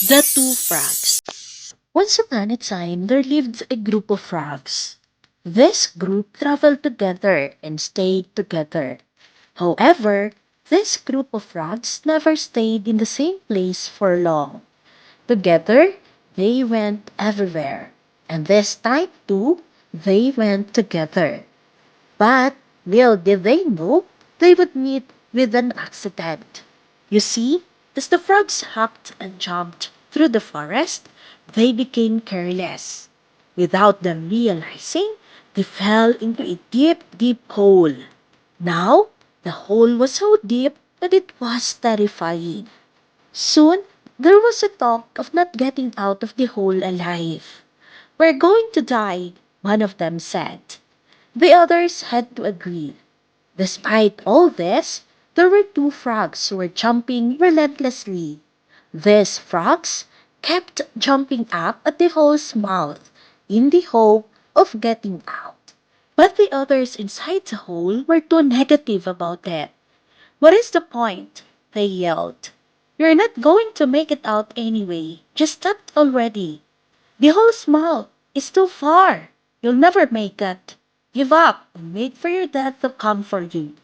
The Two Frogs. Once upon a time, there lived a group of frogs. This group traveled together and stayed together. However, this group of frogs never stayed in the same place for long. Together, they went everywhere. And this time, too, they went together. But little did they know they would meet with an accident. You see, as the frogs hopped and jumped through the forest, they became careless. Without them realizing, they fell into a deep, deep hole. Now, the hole was so deep that it was terrifying. Soon, there was a talk of not getting out of the hole alive. "We're going to die," one of them said. The others had to agree. Despite all this, there were two frogs who were jumping relentlessly. These frogs kept jumping up at the hole's mouth in the hope of getting out. But the others inside the hole were too negative about it. "What is the point?" they yelled. "You're not going to make it out anyway. Just stop already. The hole's mouth is too far. You'll never make it. Give up and wait for your death to come for you."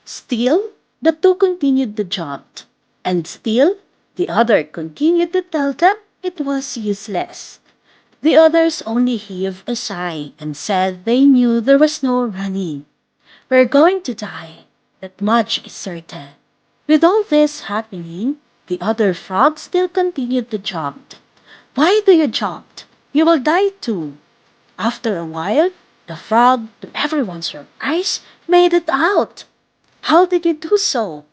Still, the two continued to jump, and still the other continued to tell them it was useless. The others only heaved a sigh and said they knew there was no running. "We're going to die. That much is certain." With all this happening, the other frogs still continued to jump. "Why do you jump? You will die too." After a while, the frog, to everyone's surprise, made it out. "How did you do so?"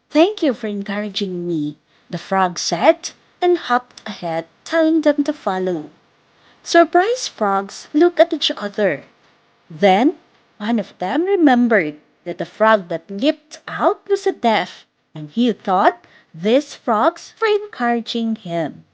"Thank you for encouraging me," the frog said, and hopped ahead, telling them to follow. Surprised frogs looked at each other. Then one of them remembered that the frog that leaped out was a deaf, and he thought these frogs were encouraging him.